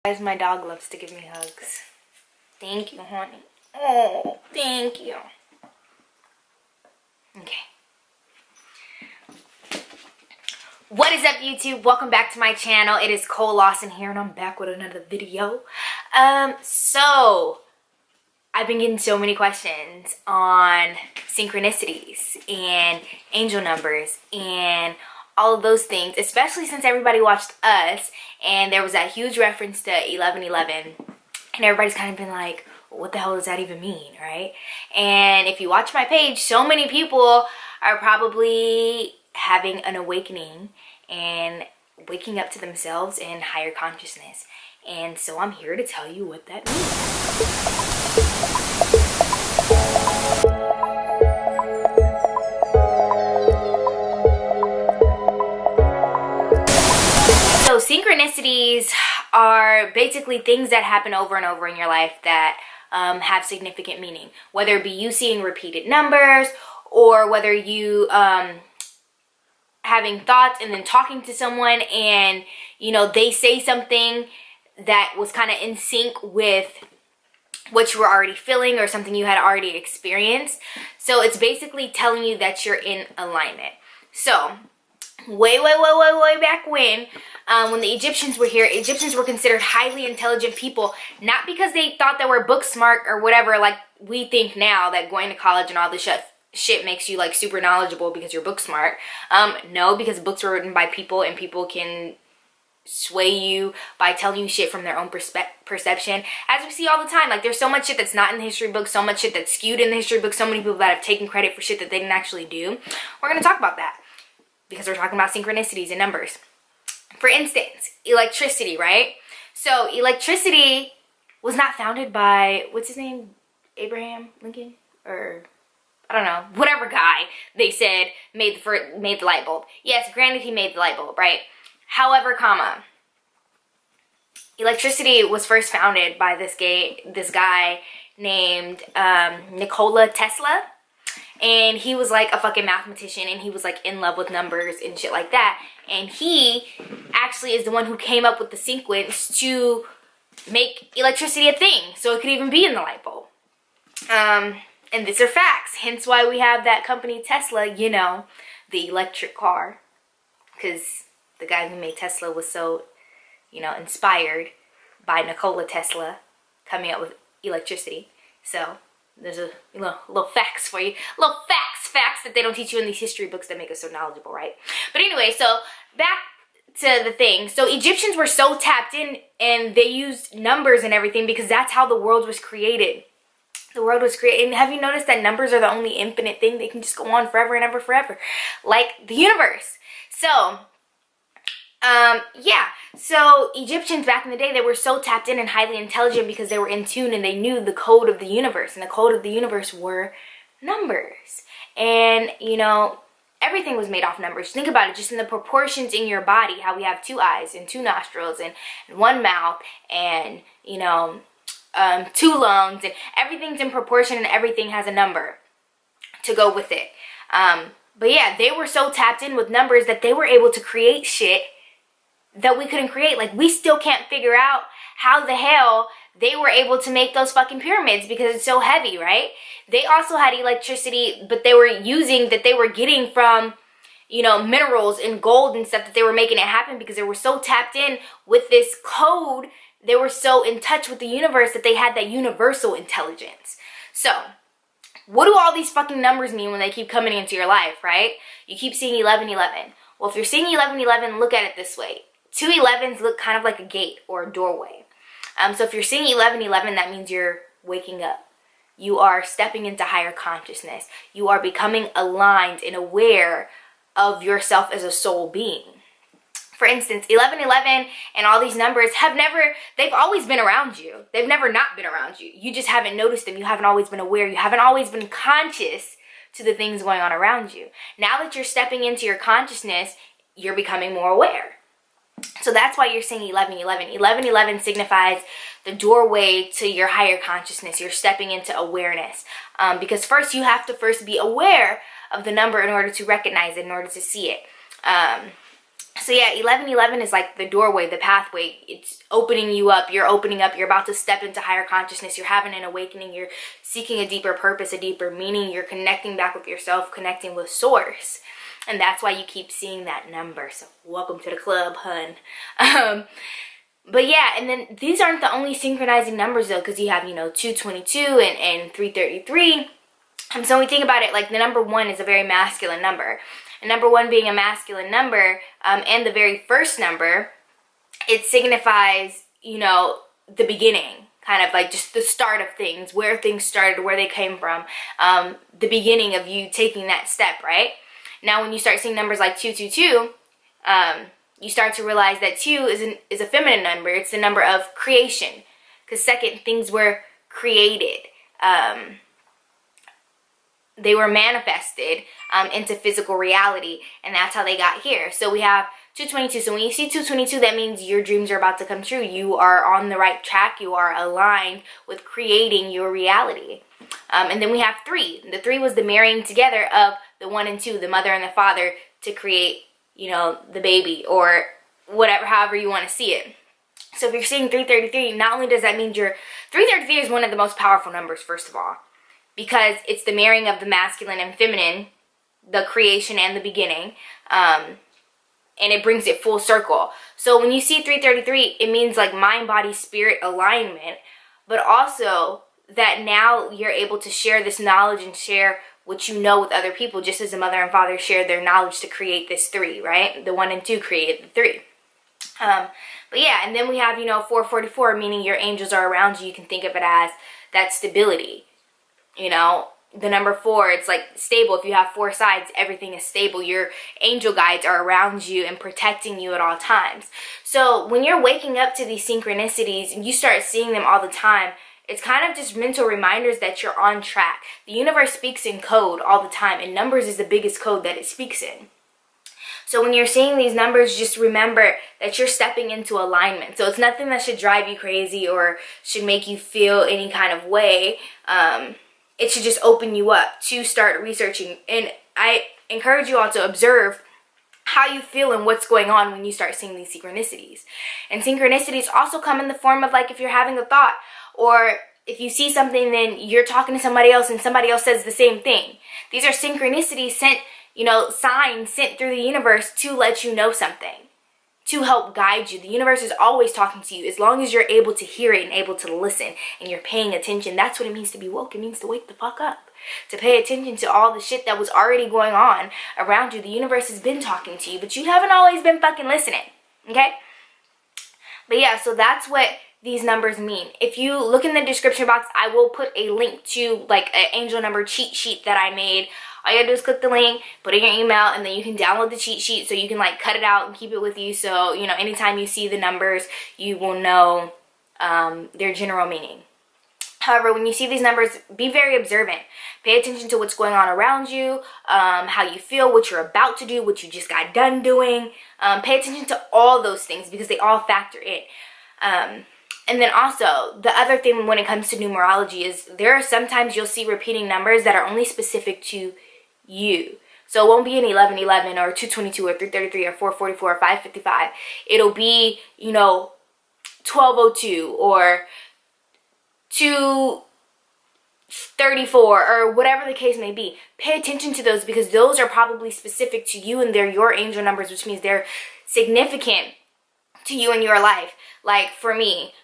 Guys, my dog loves to give me hugs. Thank you, honey. Oh, thank you. Okay. What is up, YouTube? Welcome back to my channel. It is Cole Lawson here, and I'm back with another video. So I've been getting so many questions on synchronicities and angel numbers and all of those things, especially since everybody watched Us and there was that huge reference to 1111, and everybody's kind of been like, what the hell does that even mean, right? And if you watch my page, so many people are probably having an awakening and waking up to themselves in higher consciousness. And so I'm here to tell you what that means. So synchronicities are basically things that happen over and over in your life that have significant meaning, whether it be you seeing repeated numbers, or whether you having thoughts and then talking to someone and, you know, they say something that was kind of in sync with what you were already feeling or something you had already experienced. So it's basically telling you that you're in alignment. So way back when the Egyptians were here, Egyptians were considered highly intelligent people, not because they thought they were book smart or whatever, like we think now that going to college and all this shit makes you like super knowledgeable because you're book smart. No, because books were written by people, and people can sway you by telling you shit from their own perception, as we see all the time. Like, there's so much shit that's not in the history book, so much shit that's skewed in the history book, so many people that have taken credit for shit that they didn't actually do. We're gonna talk about that because we're talking about synchronicities and numbers. For instance, electricity, right? So electricity was not founded by, what's his name, Abraham Lincoln, or I don't know, whatever guy they said made the light bulb. Yes, granted, he made the light bulb, right? However, electricity was first founded by this guy named Nikola Tesla. And he was like a fucking mathematician, and he was like in love with numbers and shit like that. And he actually is the one who came up with the sequence to make electricity a thing, so it could even be in the light bulb. And these are facts, hence why we have that company Tesla, you know, the electric car, because the guy who made Tesla was so, you know, inspired by Nikola Tesla coming up with electricity. So there's a little facts for you, little facts that they don't teach you in these history books that make us so knowledgeable, right? But anyway, so back to the thing. So Egyptians were so tapped in, and they used numbers and everything because that's how the world was created. The world was created. And have you noticed that numbers are the only infinite thing? They can just go on forever and ever, forever, like the universe. So yeah, so Egyptians back in the day, they were so tapped in and highly intelligent because they were in tune and they knew the code of the universe, and the code of the universe were numbers. And, you know, everything was made off numbers. Think about it, just in the proportions in your body, how we have 2 eyes and 2 nostrils and 1 mouth and, you know, 2 lungs, and everything's in proportion and everything has a number to go with it. But yeah, they were so tapped in with numbers that they were able to create shit that we couldn't create. Like, we still can't figure out how the hell they were able to make those fucking pyramids because it's so heavy, right? They also had electricity, but they were getting from, you know, minerals and gold and stuff, that they were making it happen because they were so tapped in with this code. They were so in touch with the universe that they had that universal intelligence. So what do all these fucking numbers mean when they keep coming into your life, right? You keep seeing 1111. Well, if you're seeing 1111, look at it this way. 2 11s look kind of like a gate or a doorway. So if you're seeing 1111, that means you're waking up. You are stepping into higher consciousness. You are becoming aligned and aware of yourself as a soul being. For instance, 1111 and all these numbers they've always been around you. They've never not been around you. You just haven't noticed them. You haven't always been aware. You haven't always been conscious to the things going on around you. Now that you're stepping into your consciousness, you're becoming more aware. So that's why you're saying 1111. 1111 signifies the doorway to your higher consciousness. You're stepping into awareness. Because first you have to be aware of the number in order to recognize it, in order to see it. So yeah, 1111 is like the doorway, the pathway. It's opening you up. You're opening up. You're about to step into higher consciousness. You're having an awakening. You're seeking a deeper purpose, a deeper meaning. You're connecting back with yourself, connecting with source. And that's why you keep seeing that number. So welcome to the club, hun. But yeah, and then these aren't the only synchronizing numbers though, because you have, 222 and 333. So when we think about it, like the number 1 is a very masculine number. And number 1 being a masculine number, and the very first number, it signifies, the beginning, kind of like just the start of things, where things started, where they came from, the beginning of you taking that step, right? Now, when you start seeing numbers like 222, you start to realize that 2 is a feminine number. It's the number of creation, because second, things were created. They were manifested into physical reality, and that's how they got here. So we have 222. So when you see 222, that means your dreams are about to come true. You are on the right track. You are aligned with creating your reality. And then we have 3. The 3 was the marrying together of the 1 and 2, the mother and the father, to create, the baby, or whatever, however you want to see it. So if you're seeing 333, not only does that mean 333 is one of the most powerful numbers, first of all, because it's the marrying of the masculine and feminine, the creation and the beginning, and it brings it full circle. So when you see 333, it means like mind, body, spirit alignment, but also that now you're able to share this knowledge and share what you know with other people, just as the mother and father shared their knowledge to create this 3, right? The 1 and 2 created the 3. But yeah, and then we have, 444, meaning your angels are around you. You can think of it as that stability. The number 4, it's like stable. If you have 4 sides, everything is stable. Your angel guides are around you and protecting you at all times. So when you're waking up to these synchronicities and you start seeing them all the time, it's kind of just mental reminders that you're on track. The universe speaks in code all the time, and numbers is the biggest code that it speaks in. So when you're seeing these numbers, just remember that you're stepping into alignment. So it's nothing that should drive you crazy or should make you feel any kind of way. It should just open you up to start researching. And I encourage you all to observe how you feel and what's going on when you start seeing these synchronicities. And synchronicities also come in the form of, like, if you're having a thought, or if you see something, then you're talking to somebody else and somebody else says the same thing. These are synchronicities sent, signs sent through the universe to let you know something, to help guide you. The universe is always talking to you as long as you're able to hear it and able to listen and you're paying attention. That's what it means to be woke. It means to wake the fuck up, to pay attention to all the shit that was already going on around you. The universe has been talking to you, but you haven't always been fucking listening, okay? But yeah, so that's what these numbers mean. If you look in the description box, I will put a link to like an angel number cheat sheet that I made. All you gotta do is click the link, put in your email, and then you can download the cheat sheet so you can like cut it out and keep it with you. So, anytime you see the numbers, you will know their general meaning. However, when you see these numbers, be very observant. Pay attention to what's going on around you, how you feel, what you're about to do, what you just got done doing. Pay attention to all those things because they all factor in. And then also, the other thing when it comes to numerology is there are sometimes you'll see repeating numbers that are only specific to you. So it won't be an 1111 or 222 or 333 or 444 or 555. It'll be, 1202 or 234 or whatever the case may be. Pay attention to those because those are probably specific to you and they're your angel numbers, which means they're significant to you in your life. Like for me,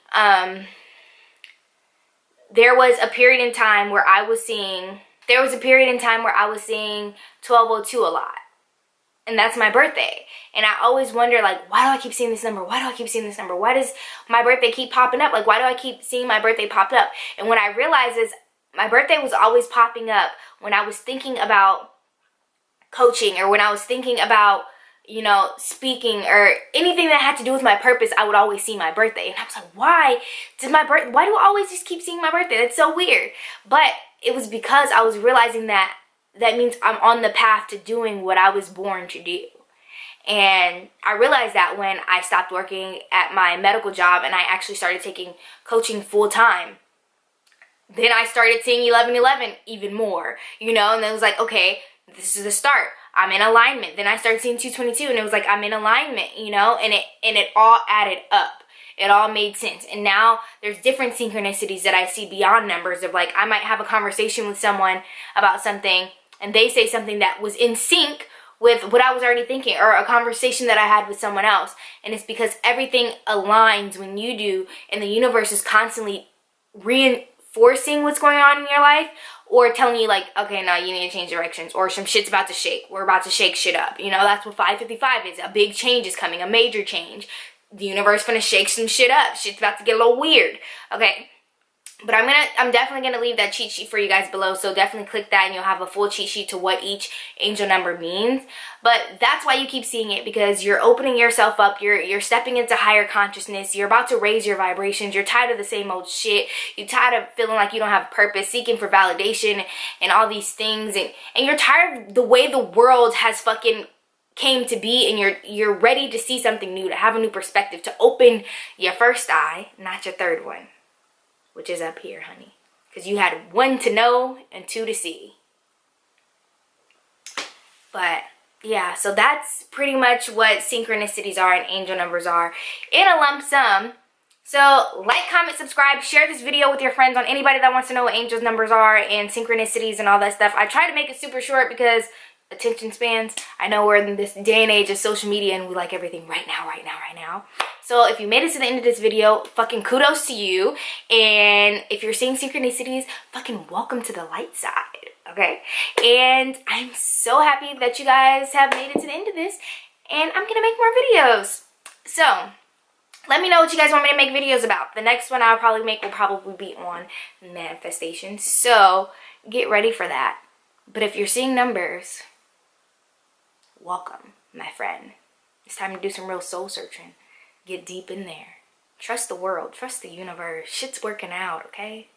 there was a period in time where I was seeing 1202 a lot. And that's my birthday. And I always wonder, like, why do I keep seeing this number? Why do I keep seeing this number? Why does my birthday keep popping up? Like, why do I keep seeing my birthday popped up? And what I realized is my birthday was always popping up when I was thinking about coaching or when I was thinking about, speaking or anything that had to do with my purpose. I would always see my birthday. And I was like, why do I always just keep seeing my birthday? That's so weird. But it was because I was realizing that means I'm on the path to doing what I was born to do. And I realized that when I stopped working at my medical job and I actually started taking coaching full time. Then I started seeing 1111 even more, and it was like, okay, this is the start. I'm in alignment. Then I started seeing 222 and it was like, I'm in alignment, you know, and it all added up. It all made sense. And now there's different synchronicities that I see beyond numbers of like, I might have a conversation with someone about something and they say something that was in sync with what I was already thinking, or a conversation that I had with someone else. And it's because everything aligns when you do, and the universe is constantly reinforcing what's going on in your life, or telling you like, okay, now you need to change directions, or some shit's about to shake. We're about to shake shit up. You know, that's what 555 is. A big change is coming, a major change. The universe gonna shake some shit up. Shit's about to get a little weird. Okay. But I'm definitely gonna leave that cheat sheet for you guys below. So definitely click that and you'll have a full cheat sheet to what each angel number means. But that's why you keep seeing it, because you're opening yourself up. You're stepping into higher consciousness. You're about to raise your vibrations. You're tired of the same old shit. You're tired of feeling like you don't have purpose, seeking for validation and all these things. And you're tired of the way the world has fucking came to be, and you're ready to see something new, to have a new perspective, to open your first eye, not your third one, which is up here, honey. Because you had 1 to know and 2 to see. But yeah, so that's pretty much what synchronicities are and angel numbers are in a lump sum. So like, comment, subscribe, share this video with your friends, on anybody that wants to know what angels numbers are and synchronicities and all that stuff. I try to make it super short because attention spans. I know we're in this day and age of social media and we like everything right now, right now, right now. So if you made it to the end of this video, fucking kudos to you. And if you're seeing synchronicities, fucking welcome to the light side, okay? And I'm so happy that you guys have made it to the end of this, and I'm gonna make more videos. So let me know what you guys want me to make videos about. The next one I'll probably make will probably be on manifestation. So get ready for that. But if you're seeing numbers, welcome, my friend. It's time to do some real soul searching. Get deep in there. Trust the world. Trust the universe. Shit's working out, okay?